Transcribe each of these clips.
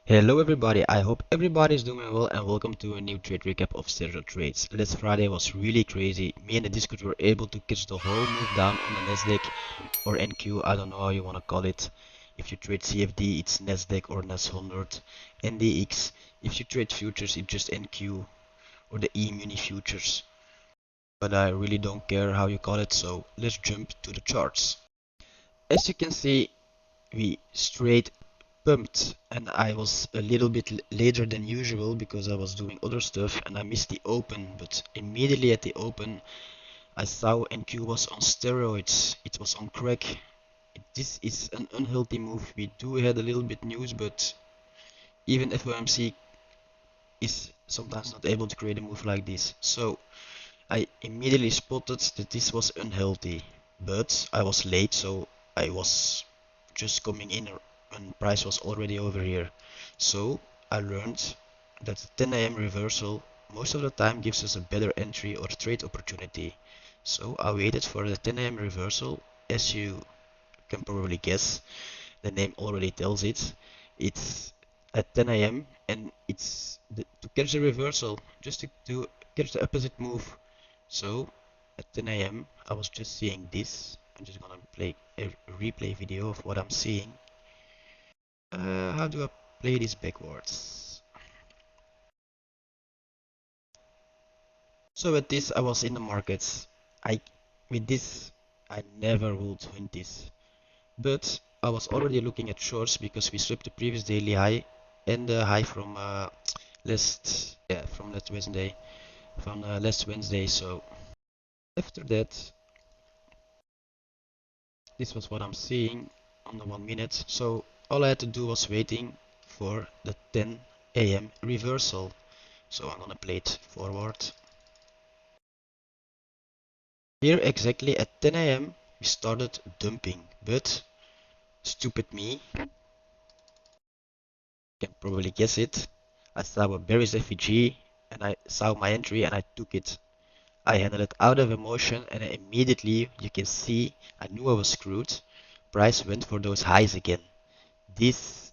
Hello everybody, I hope everybody is doing well and welcome to a new trade recap of Stereo Trades. Last Friday was really crazy. Me and the Discord were able to catch the whole move down on the Nasdaq or NQ, I don't know how you want to call it. If you trade CFD, it's Nasdaq or NAS 100. NDX, if you trade futures, it's just NQ or the E-muni futures. But I really don't care how you call it, so let's jump to the charts. As you can see, we straight pumped and I was a little bit later than usual because I was doing other stuff and I missed the open, but immediately at the open I saw NQ was on steroids, it was on crack. This is an unhealthy move. We do had a little bit news, but even FOMC is sometimes not able to create a move like this. So I immediately spotted that this was unhealthy, but I was late, so I was just coming in when price was already over here. So I learned that the 10 a.m. reversal most of the time gives us a better entry or trade opportunity. So I waited for the 10 a.m. reversal. As you can probably guess, the name already tells it. It's at 10 a.m. and to catch the reversal, just to catch the opposite move. So at 10 a.m. I was just seeing this. I'm just gonna play a replay video of what I'm seeing. How do I play this backwards? So at this I was in the markets. I with this I never would win this. But I was already looking at shorts because we swept the previous daily high and the high from last Wednesday. So after that, this was what I'm seeing on the 1 minute. So all I had to do was waiting for the 10 a.m. reversal. So I'm gonna play it forward. Here exactly at 10 a.m. we started dumping, but stupid me can probably guess it. I saw a bearish FEG and I saw my entry and I took it. I handled it out of emotion and immediately you can see I knew I was screwed. Price went for those highs again. This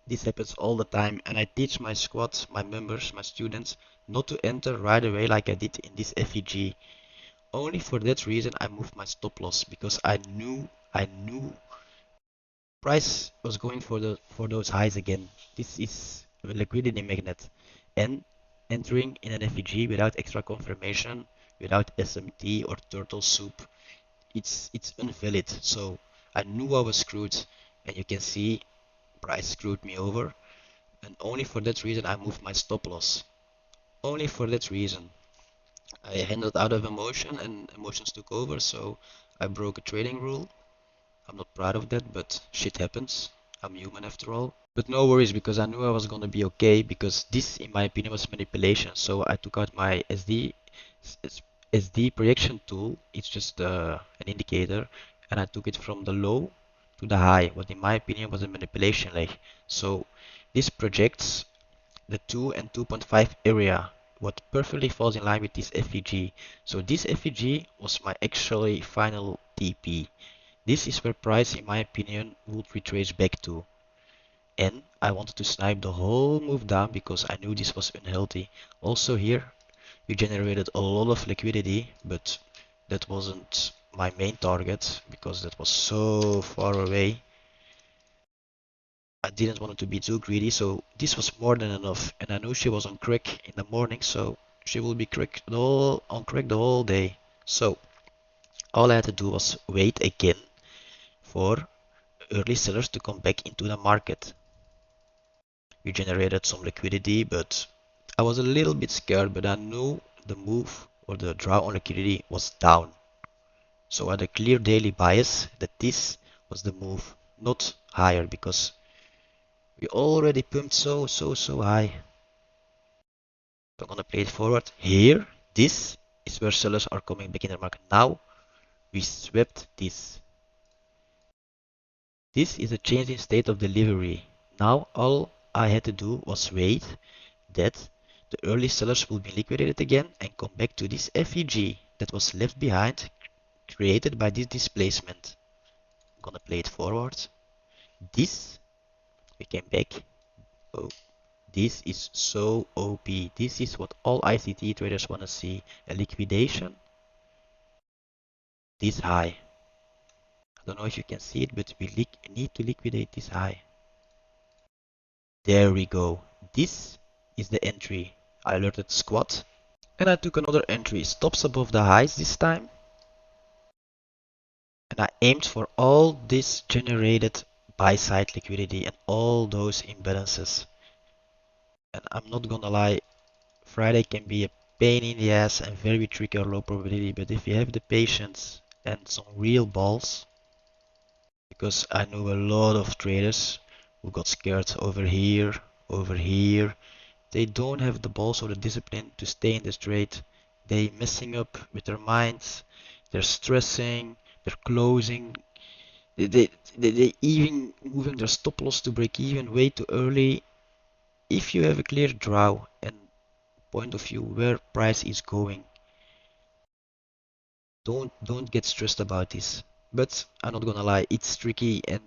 this happens all the time and I teach my squad, my members, my students not to enter right away like I did in this FEG. Only for that reason I moved my stop loss because I knew price was going for those highs again. This is a liquidity magnet, and entering in an FEG without extra confirmation, without SMT or turtle soup, it's invalid. So I knew I was screwed, and you can see price screwed me over, and only for that reason I moved my stop loss. Only for that reason. I handled out of emotion, and emotions took over, so I broke a trading rule. I'm not proud of that, but shit happens. I'm human after all. But no worries because I knew I was gonna be okay because this, in my opinion, was manipulation. So I took out my SD projection tool. It's just an indicator, and I took it from the low to the high. What in my opinion was a manipulation leg. So this projects the 2 and 2.5 area. What perfectly falls in line with this FEG. So this FEG was my actually final TP. This is where price, in my opinion, would retrace back to. And I wanted to snipe the whole move down because I knew this was unhealthy. Also here, we generated a lot of liquidity, but that wasn't my main target because that was so far away. I didn't want it to be too greedy, so this was more than enough. And I knew she was on crack in the morning, so she will be on crack the whole day. So all I had to do was wait again for early sellers to come back into the market. We generated some liquidity, but I was a little bit scared, but I knew the move or the draw on liquidity was down. So I had a clear daily bias that this was the move, not higher, because we already pumped so high. So I'm gonna play it forward. Here, this is where sellers are coming back in the market. Now we swept this. This is a change in state of delivery. Now all I had to do was wait that the early sellers will be liquidated again and come back to this FEG that was left behind, created by this displacement. I'm gonna play it forward. This, we came back. Oh, this is so OP. This is what all ICT traders want to see. A liquidation this high. I don't know if you can see it, but we need to liquidate this high. There we go. This is the entry. I alerted squat and I took another entry. Stops above the highs this time. And I aimed for all this generated buy side liquidity and all those imbalances. And I'm not gonna lie, Friday can be a pain in the ass and very tricky or low probability, but if you have the patience and some real balls, because I know a lot of traders who got scared over here, they don't have the balls or the discipline to stay in this trade. They messing up with their minds, they're stressing, they're closing, they even moving their stop loss to break even way too early. If you have a clear draw and point of view where price is going, don't get stressed about this. But I'm not gonna lie, it's tricky and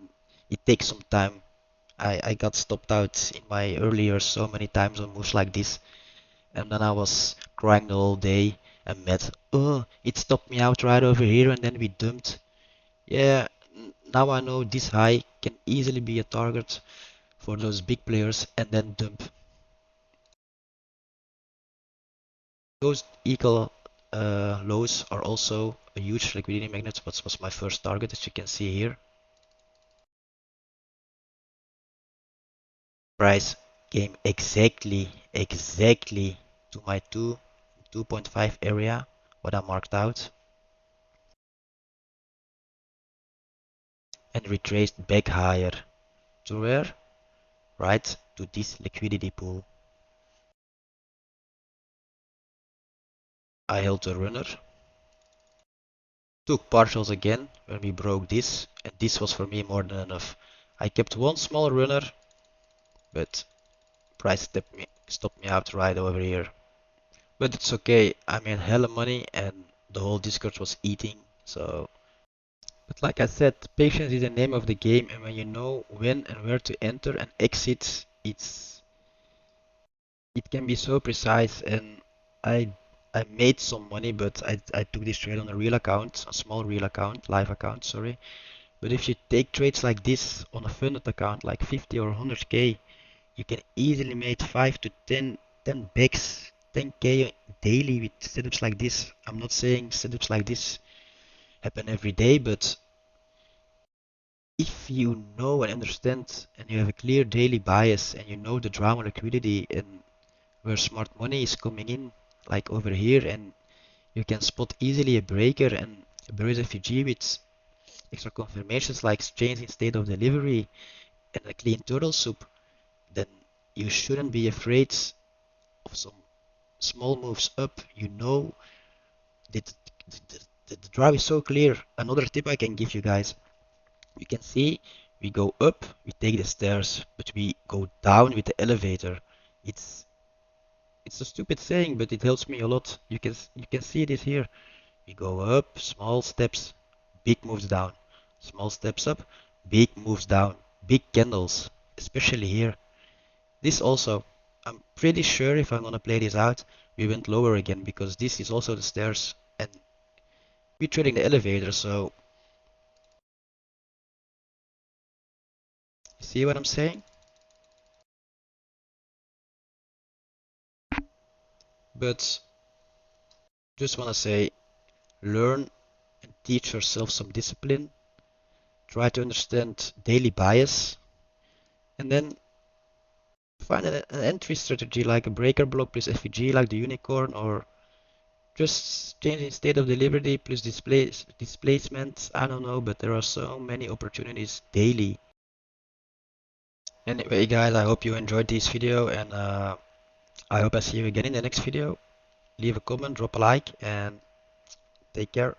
it takes some time. I got stopped out in my earlier so many times on moves like this, and then I was crying the whole day and met, oh, it stopped me out right over here and then we dumped. Yeah, now I know this high can easily be a target for those big players and then dump. Those equal lows are also a huge liquidity magnet, what was my first target as you can see here. Price came exactly to my 2.5 area, what I marked out, and retraced back higher to where? Right to this liquidity pool. I held the runner, took partials again when we broke this, and this was for me more than enough. I kept one small runner, but price stopped me out right over here. But it's okay, I made hella money and the whole Discord was eating, so. But like I said, patience is the name of the game, and when you know when and where to enter and exit, it can be so precise. And I I made some money, but I took this trade on a real account, a small real account, live account, sorry. But if you take trades like this on a funded account, like 50 or 100k, you can easily make 5 to 10 bigs, 10k daily with setups like this. I'm not saying setups like this happen every day, but if you know and understand and you have a clear daily bias and you know the drama liquidity and where smart money is coming in, like over here, and you can spot easily a breaker and a bearish FEG with extra confirmations like changing state of delivery and a clean turtle soup, then you shouldn't be afraid of some small moves up. You know that the drive is so clear. Another tip I can give you guys, you can see we go up, we take the stairs, but we go down with the elevator. It's it's a stupid saying, but it helps me a lot. You can see this here. We go up, small steps, big moves down. Small steps up, big moves down. Big candles, especially here. This also, I'm pretty sure if I'm gonna play this out, we went lower again because this is also the stairs and we're trading the elevator, so you see what I'm saying? But just wanna say, learn and teach yourself some discipline. Try to understand daily bias and then find an entry strategy like a breaker block plus FEG like the unicorn, or just changing state of delivery plus displacement. I don't know, but there are so many opportunities daily. Anyway guys, I hope you enjoyed this video, and I hope I see you again in the next video. Leave a comment, drop a like, and take care.